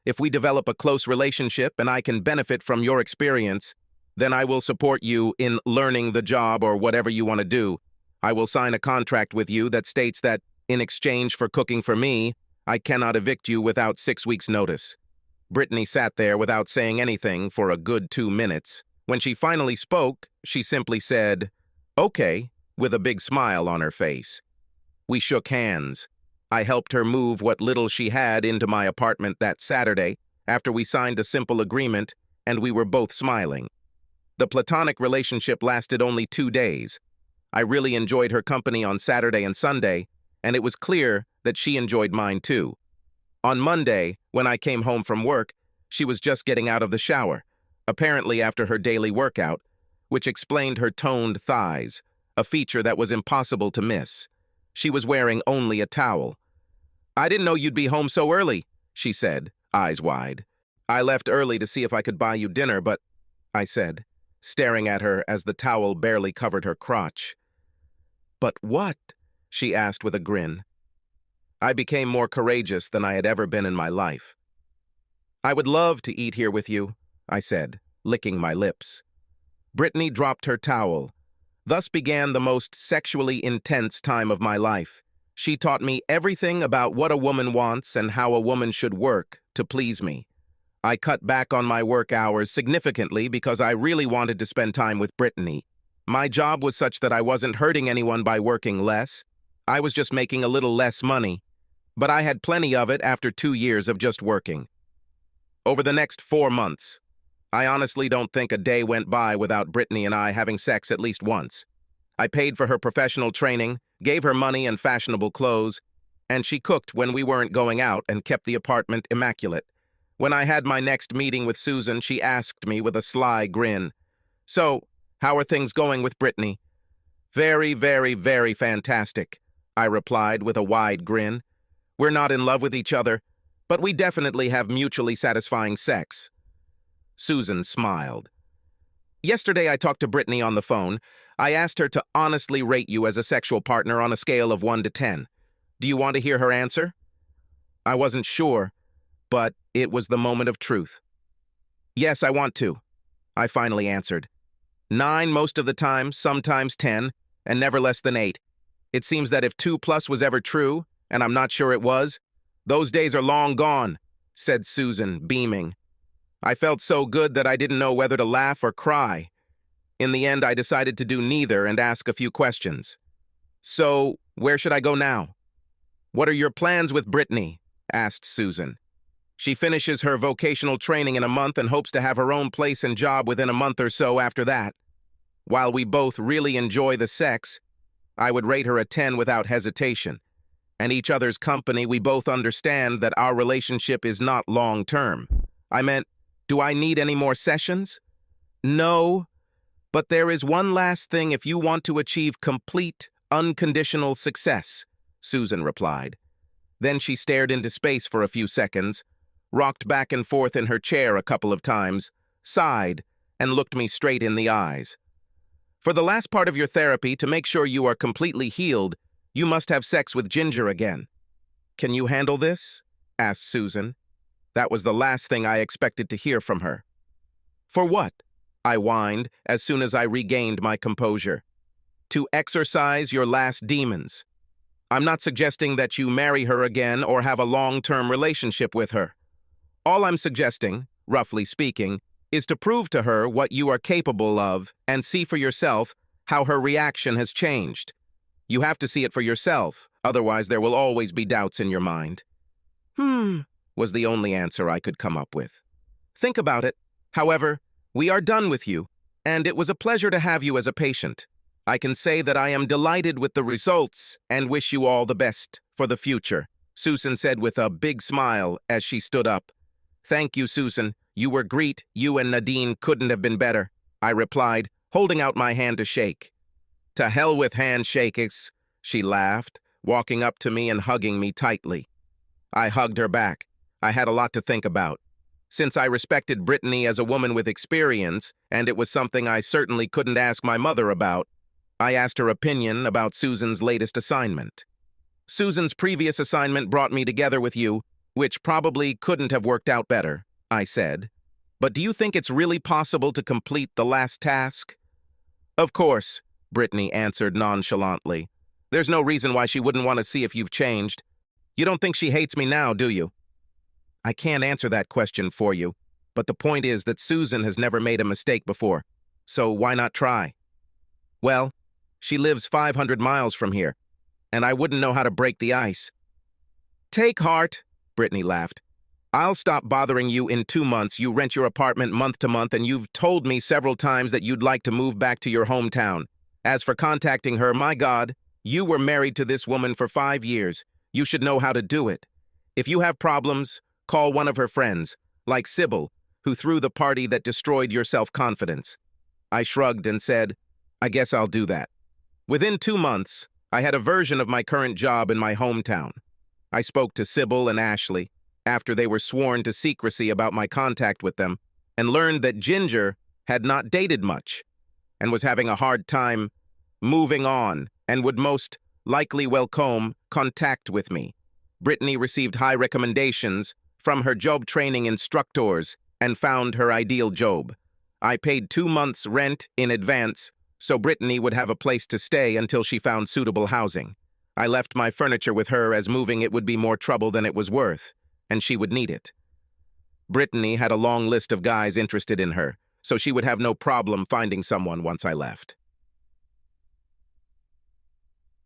[SPEAKER 1] If we develop a close relationship and I can benefit from your experience, then I will support you in learning the job or whatever you want to do. I will sign a contract with you that states that, in exchange for cooking for me, I cannot evict you without 6 weeks' notice. Brittany sat there without saying anything for a good 2 minutes. When she finally spoke, she simply said, "Okay," with a big smile on her face. We shook hands. I helped her move what little she had into my apartment that Saturday after we signed a simple agreement, and we were both smiling. The platonic relationship lasted only 2 days. I really enjoyed her company on Saturday and Sunday, and it was clear that she enjoyed mine too. On Monday, when I came home from work, she was just getting out of the shower, apparently after her daily workout, which explained her toned thighs, a feature that was impossible to miss. She was wearing only a towel. I didn't know you'd be home so early, she said, eyes wide. I left early to see if I could buy you dinner, but, I said, staring at her as the towel barely covered her crotch. But what? She asked with a grin. I became more courageous than I had ever been in my life. I would love to eat here with you, I said, licking my lips. Brittany dropped her towel. Thus began the most sexually intense time of my life. She taught me everything about what a woman wants and how a woman should work to please me. I cut back on my work hours significantly because I really wanted to spend time with Brittany. My job was such that I wasn't hurting anyone by working less. I was just making a little less money. But I had plenty of it after 2 years of just working. Over the next 4 months, I honestly don't think a day went by without Brittany and I having sex at least once. I paid for her professional training, gave her money and fashionable clothes, and she cooked when we weren't going out and kept the apartment immaculate. When I had my next meeting with Susan, she asked me with a sly grin, "So, how are things going with Brittany?" "Very, very, very fantastic," I replied with a wide grin. "We're not in love with each other, but we definitely have mutually satisfying sex." Susan smiled. "Yesterday I talked to Brittany on the phone. I asked her to honestly rate you as a sexual partner on a scale of 1 to 10. Do you want to hear her answer?" I wasn't sure, but it was the moment of truth. "Yes, I want to," I finally answered. 9 most of the time, sometimes 10, and never less than 8. It seems that if 2+ was ever true, and I'm not sure it was, those days are long gone, said Susan, beaming. I felt so good that I didn't know whether to laugh or cry. In the end, I decided to do neither and ask a few questions. "So, where should I go now?" "What are your plans with Brittany?" asked Susan. "She finishes her vocational training in a month and hopes to have her own place and job within a month or so after that. While we both really enjoy the sex, I would rate her a 10 without hesitation. And each other's company, we both understand that our relationship is not long-term." I meant, do I need any more sessions? "No, but there is one last thing if you want to achieve complete, unconditional success," Susan replied. Then she stared into space for a few seconds, rocked back and forth in her chair a couple of times, sighed, and looked me straight in the eyes. "For the last part of your therapy, to make sure you are completely healed, you must have sex with Ginger again. Can you handle this?" asked Susan. That was the last thing I expected to hear from her. "For what?" I whined as soon as I regained my composure. "To exorcise your last demons. I'm not suggesting that you marry her again or have a long-term relationship with her. All I'm suggesting, roughly speaking, is to prove to her what you are capable of and see for yourself how her reaction has changed. You have to see it for yourself, otherwise there will always be doubts in your mind." Was the only answer I could come up with. "Think about it. However, we are done with you, and it was a pleasure to have you as a patient. I can say that I am delighted with the results and wish you all the best for the future," Susan said with a big smile as she stood up. "Thank you, Susan. You were great. You and Nadine couldn't have been better." I replied, holding out my hand to shake. To hell with handshakes, she laughed, walking up to me and hugging me tightly. I hugged her back. I had a lot to think about. Since I respected Brittany as a woman with experience, and it was something I certainly couldn't ask my mother about, I asked her opinion about Susan's latest assignment. Susan's previous assignment brought me together with you, which probably couldn't have worked out better, I said. But do you think it's really possible to complete the last task? Of course, Brittany answered nonchalantly. There's no reason why she wouldn't want to see if you've changed. You don't think she hates me now, do you? I can't answer that question for you, but the point is that Susan has never made a mistake before, so why not try? Well, she lives 500 miles from here, and I wouldn't know how to break the ice. Take heart, Brittany laughed. I'll stop bothering you in 2 months. You rent your apartment month to month, and you've told me several times that you'd like to move back to your hometown. As for contacting her, my God, you were married to this woman for 5 years. You should know how to do it. If you have problems, call one of her friends, like Sybil, who threw the party that destroyed your self-confidence. I shrugged and said, I guess I'll do that. Within 2 months, I had a version of my current job in my hometown. I spoke to Sybil and Ashley, after they were sworn to secrecy about my contact with them, and learned that Ginger had not dated much, and was having a hard time moving on, and would most likely welcome contact with me. Brittany received high recommendations from her job training instructors and found her ideal job. I paid 2 months' rent in advance, so Brittany would have a place to stay until she found suitable housing. I left my furniture with her, as moving it would be more trouble than it was worth, and she would need it. Brittany had a long list of guys interested in her, so she would have no problem finding someone once I left.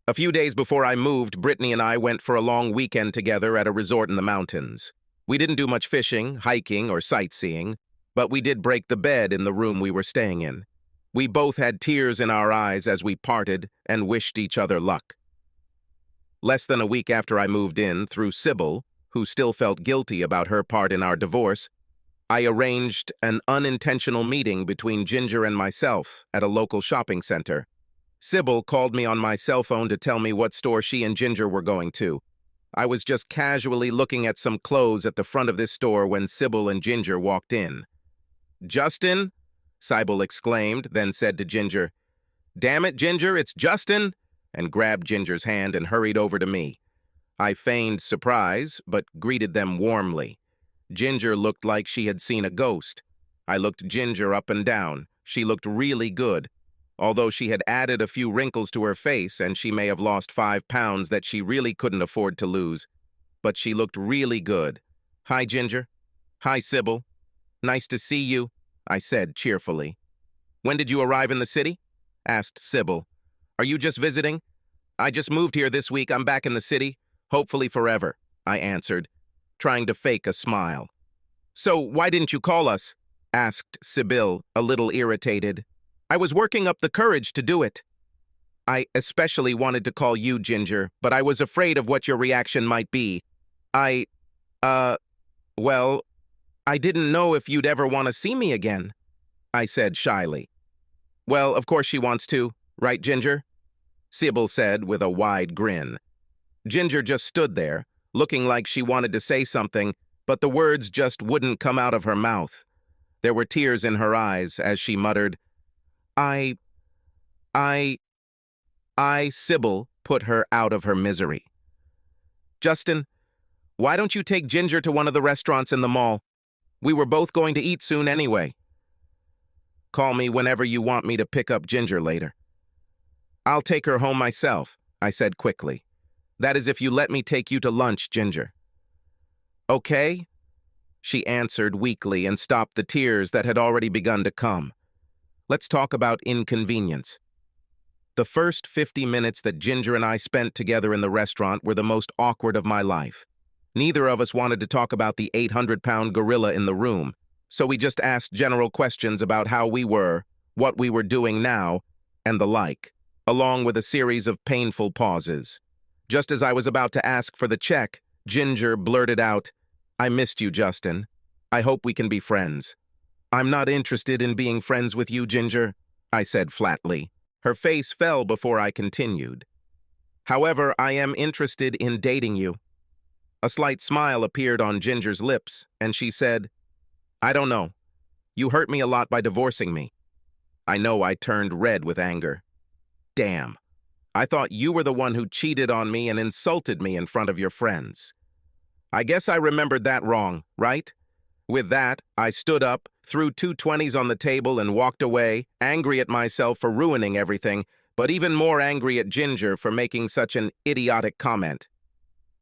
[SPEAKER 1] A few days before I moved, Brittany and I went for a long weekend together at a resort in the mountains. We didn't do much fishing, hiking, or sightseeing, but we did break the bed in the room we were staying in. We both had tears in our eyes as we parted and wished each other luck. Less than a week after I moved in, through Sybil, who still felt guilty about her part in our divorce, I arranged an unintentional meeting between Ginger and myself at a local shopping center. Sybil called me on my cell phone to tell me what store she and Ginger were going to. I was just casually looking at some clothes at the front of this store when Sybil and Ginger walked in. Justin? Sybil exclaimed, then said to Ginger, Damn it, Ginger, it's Justin! And grabbed Ginger's hand and hurried over to me. I feigned surprise, but greeted them warmly. Ginger looked like she had seen a ghost. I looked Ginger up and down. She looked really good. Although she had added a few wrinkles to her face and she may have lost 5 pounds that she really couldn't afford to lose. But she looked really good. Hi, Ginger. Hi, Sybil. Nice to see you, I said cheerfully. When did you arrive in the city? Asked Sybil. Are you just visiting? I just moved here this week. I'm back in the city. Hopefully forever, I answered, trying to fake a smile. So why didn't you call us? Asked Sybil, a little irritated. I was working up the courage to do it. I especially wanted to call you, Ginger, but I was afraid of what your reaction might be. Well, I didn't know if you'd ever want to see me again, I said shyly. Well, of course she wants to, right, Ginger? Sybil said with a wide grin. Ginger just stood there, looking like she wanted to say something, but the words just wouldn't come out of her mouth. There were tears in her eyes as she muttered, Sybil put her out of her misery. Justin, why don't you take Ginger to one of the restaurants in the mall? We were both going to eat soon anyway. Call me whenever you want me to pick up Ginger later. I'll take her home myself, I said quickly. That is if you let me take you to lunch, Ginger. Okay, she answered weakly and stopped the tears that had already begun to come. Let's talk about inconvenience. The first 50 minutes that Ginger and I spent together in the restaurant were the most awkward of my life. Neither of us wanted to talk about the 800-pound gorilla in the room, so we just asked general questions about how we were, what we were doing now, and the like, along with a series of painful pauses. Just as I was about to ask for the check, Ginger blurted out, I missed you, Justin. I hope we can be friends. I'm not interested in being friends with you, Ginger, I said flatly. Her face fell before I continued. However, I am interested in dating you. A slight smile appeared on Ginger's lips, and she said, I don't know. You hurt me a lot by divorcing me. I know I turned red with anger. Damn. I thought you were the one who cheated on me and insulted me in front of your friends. I guess I remembered that wrong, right? With that, I stood up, threw 2 20s on the table and walked away, angry at myself for ruining everything, but even more angry at Ginger for making such an idiotic comment.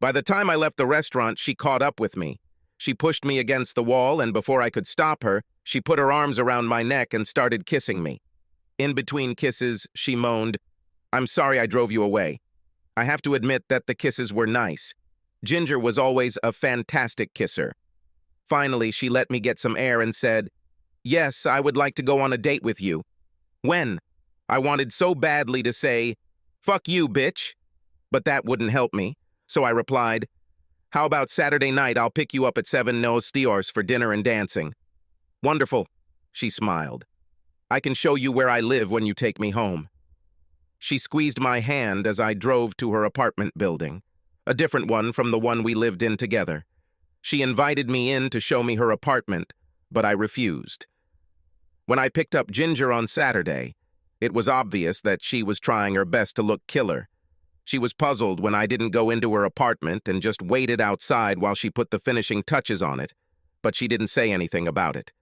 [SPEAKER 1] By the time I left the restaurant, she caught up with me. She pushed me against the wall, and before I could stop her, she put her arms around my neck and started kissing me. In between kisses, she moaned, I'm sorry I drove you away. I have to admit that the kisses were nice. Ginger was always a fantastic kisser. Finally, she let me get some air and said, Yes, I would like to go on a date with you. When? I wanted so badly to say, Fuck you, bitch. But that wouldn't help me. So I replied, How about Saturday night? I'll pick you up at 7 Nos Stiors for dinner and dancing. Wonderful, she smiled. I can show you where I live when you take me home. She squeezed my hand as I drove to her apartment building, a different one from the one we lived in together. She invited me in to show me her apartment, but I refused. When I picked up Ginger on Saturday, it was obvious that she was trying her best to look killer. She was puzzled when I didn't go into her apartment and just waited outside while she put the finishing touches on it, but she didn't say anything about it.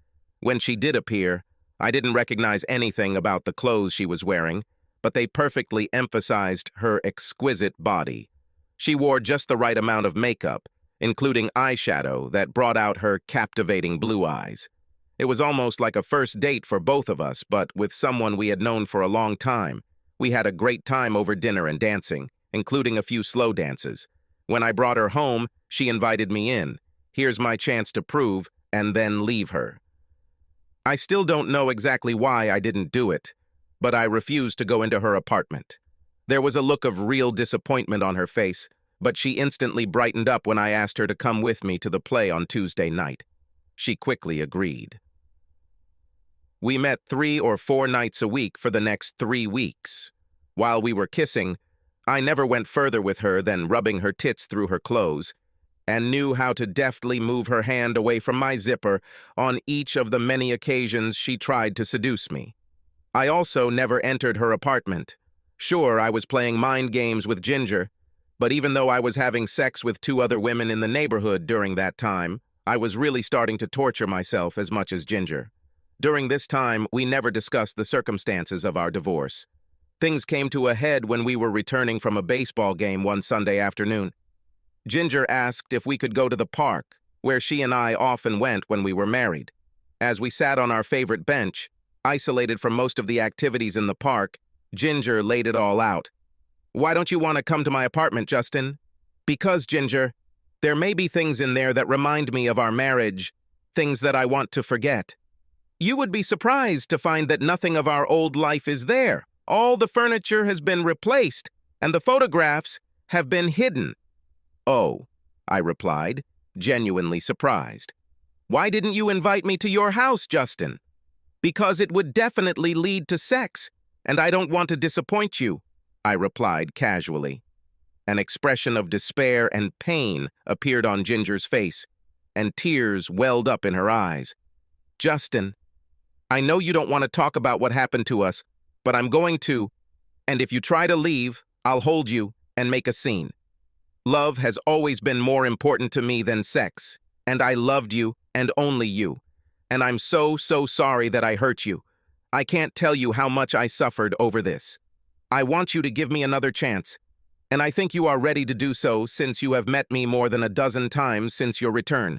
[SPEAKER 1] When she did appear, I didn't recognize anything about the clothes she was wearing, but they perfectly emphasized her exquisite body. She wore just the right amount of makeup, including eyeshadow that brought out her captivating blue eyes. It was almost like a first date for both of us, but with someone we had known for a long time. We had a great time over dinner and dancing, including a few slow dances. When I brought her home, she invited me in. Here's my chance to prove, and then leave her. I still don't know exactly why I didn't do it, but I refused to go into her apartment. There was a look of real disappointment on her face, but she instantly brightened up when I asked her to come with me to the play on Tuesday night. She quickly agreed. We met 3 or 4 nights a week for the next 3 weeks. While we were kissing, I never went further with her than rubbing her tits through her clothes, and knew how to deftly move her hand away from my zipper on each of the many occasions she tried to seduce me. I also never entered her apartment. Sure, I was playing mind games with Ginger, but even though I was having sex with 2 other women in the neighborhood during that time, I was really starting to torture myself as much as Ginger. During this time, we never discussed the circumstances of our divorce. Things came to a head when we were returning from a baseball game one Sunday afternoon. Ginger asked if we could go to the park, where she and I often went when we were married. As we sat on our favorite bench, isolated from most of the activities in the park, Ginger laid it all out. Why don't you want to come to my apartment, Justin? Because, Ginger, there may be things in there that remind me of our marriage, things that I want to forget. You would be surprised to find that nothing of our old life is there. All the furniture has been replaced, and the photographs have been hidden. Oh, I replied, genuinely surprised. Why didn't you invite me to your house, Justin? Because it would definitely lead to sex, and I don't want to disappoint you, I replied casually. An expression of despair and pain appeared on Ginger's face, and tears welled up in her eyes. Justin, I know you don't want to talk about what happened to us, but I'm going to, and if you try to leave, I'll hold you and make a scene. Love has always been more important to me than sex, and I loved you and only you, and I'm so sorry that I hurt you. I can't tell you how much I suffered over this. I want you to give me another chance, and I think you are ready to do so since you have met me more than a dozen times since your return.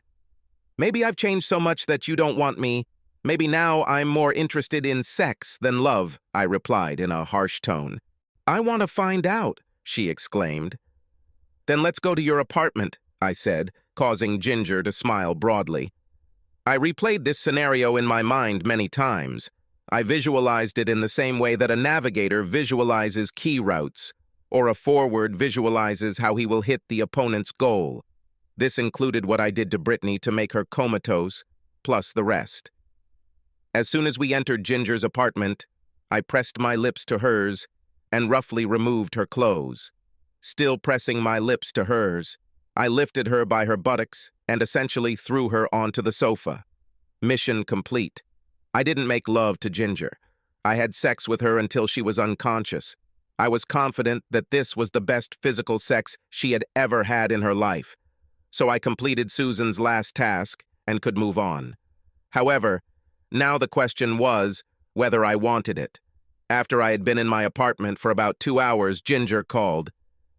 [SPEAKER 1] Maybe I've changed so much that you don't want me. Maybe now I'm more interested in sex than love, I replied in a harsh tone. I want to find out, she exclaimed. Then let's go to your apartment, I said, causing Ginger to smile broadly. I replayed this scenario in my mind many times. I visualized it in the same way that a navigator visualizes key routes, or a forward visualizes how he will hit the opponent's goal. This included what I did to Brittany to make her comatose, plus the rest. As soon as we entered Ginger's apartment, I pressed my lips to hers and roughly removed her clothes. Still pressing my lips to hers, I lifted her by her buttocks and essentially threw her onto the sofa. Mission complete. I didn't make love to Ginger. I had sex with her until she was unconscious. I was confident that this was the best physical sex she had ever had in her life. So I completed Susan's last task and could move on. However, now the question was whether I wanted it. After I had been in my apartment for about 2 hours, Ginger called.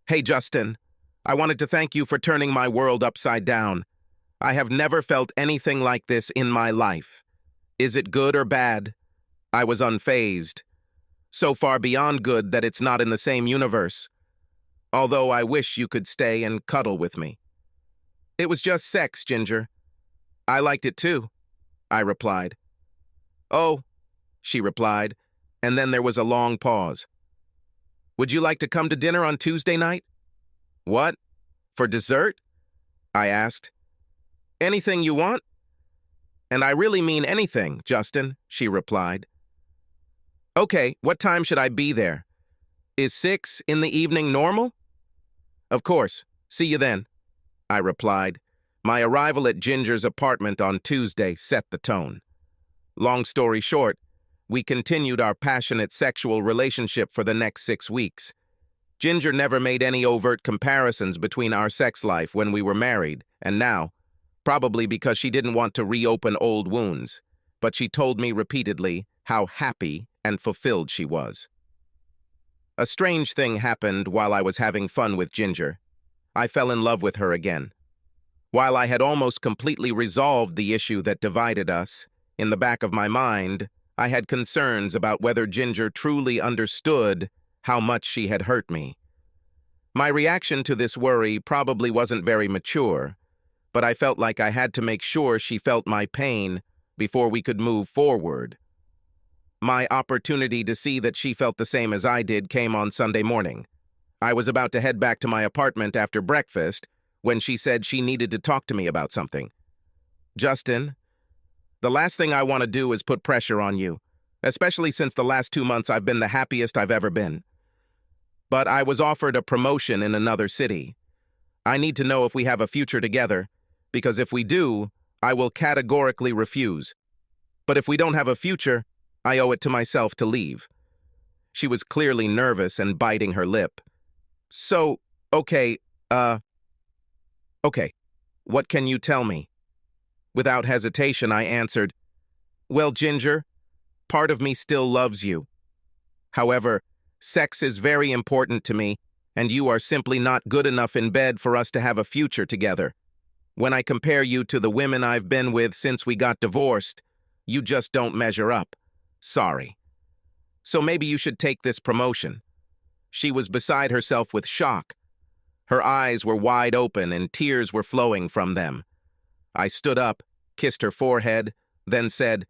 [SPEAKER 1] "Hey, Justin, I wanted to thank you for turning my world upside down. I have never felt anything like this in my life. Is it good or bad?" I was unfazed. So far beyond good that it's not in the same universe. Although I wish you could stay and cuddle with me. "It was just sex, Ginger." "I liked it too," I replied. "Oh," she replied, and then there was a long pause. "Would you like to come to dinner on Tuesday night?" "What? For dessert?" I asked. "Anything you want." "And I really mean anything, Justin," she replied. "Okay, what time should I be there? Is 6 in the evening normal?" "Of course. See you then," I replied. My arrival at Ginger's apartment on Tuesday set the tone. Long story short, we continued our passionate sexual relationship for the next 6 weeks. Ginger never made any overt comparisons between our sex life when we were married and now, probably because she didn't want to reopen old wounds, but she told me repeatedly how happy and fulfilled she was. A strange thing happened while I was having fun with Ginger. I fell in love with her again. While I had almost completely resolved the issue that divided us, in the back of my mind, I had concerns about whether Ginger truly understood how much she had hurt me. My reaction to this worry probably wasn't very mature, but I felt like I had to make sure she felt my pain before we could move forward. My opportunity to see that she felt the same as I did came on Sunday morning. I was about to head back to my apartment after breakfast when she said she needed to talk to me about something. "Justin, the last thing I want to do is put pressure on you, especially since the last 2 months I've been the happiest I've ever been. But I was offered a promotion in another city. I need to know if we have a future together, because if we do, I will categorically refuse. But if we don't have a future, I owe it to myself to leave." She was clearly nervous and biting her lip. "So, okay, what can you tell me?" Without hesitation, I answered, "Well, Ginger, part of me still loves you. However, sex is very important to me, and you are simply not good enough in bed for us to have a future together. When I compare you to the women I've been with since we got divorced, you just don't measure up. Sorry. So maybe you should take this promotion." She was beside herself with shock. Her eyes were wide open and tears were flowing from them. I stood up, kissed her forehead, then said,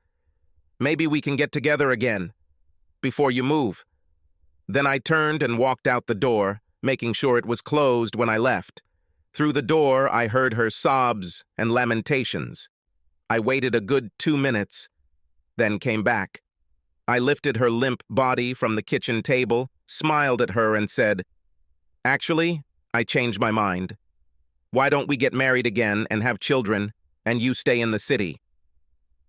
[SPEAKER 1] "Maybe we can get together again, before you move." Then I turned and walked out the door, making sure it was closed when I left. Through the door, I heard her sobs and lamentations. I waited a good 2 minutes, then came back. I lifted her limp body from the kitchen table, smiled at her, and said, "Actually, I changed my mind. Why don't we get married again and have children, and you stay in the city?"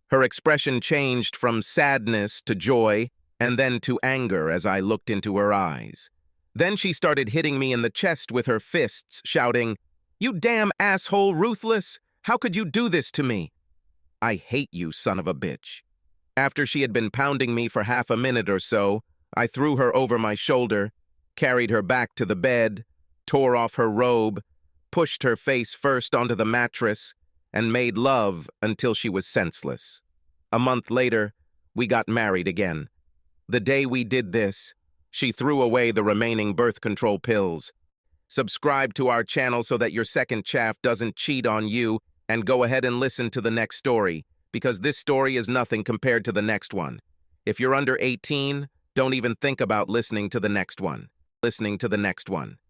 [SPEAKER 1] Her expression changed from sadness to joy, and then to anger as I looked into her eyes. Then she started hitting me in the chest with her fists, shouting, "You damn asshole, ruthless! How could you do this to me? I hate you, son of a bitch." After she had been pounding me for half a minute or so, I threw her over my shoulder, carried her back to the bed, tore off her robe, pushed her face first onto the mattress, and made love until she was senseless. A month later, we got married again. The day we did this, she threw away the remaining birth control pills. Subscribe to our channel so that your second chaff doesn't cheat on you, and go ahead and listen to the next story, because this story is nothing compared to the next one. If you're under 18, don't even think about listening to the next one.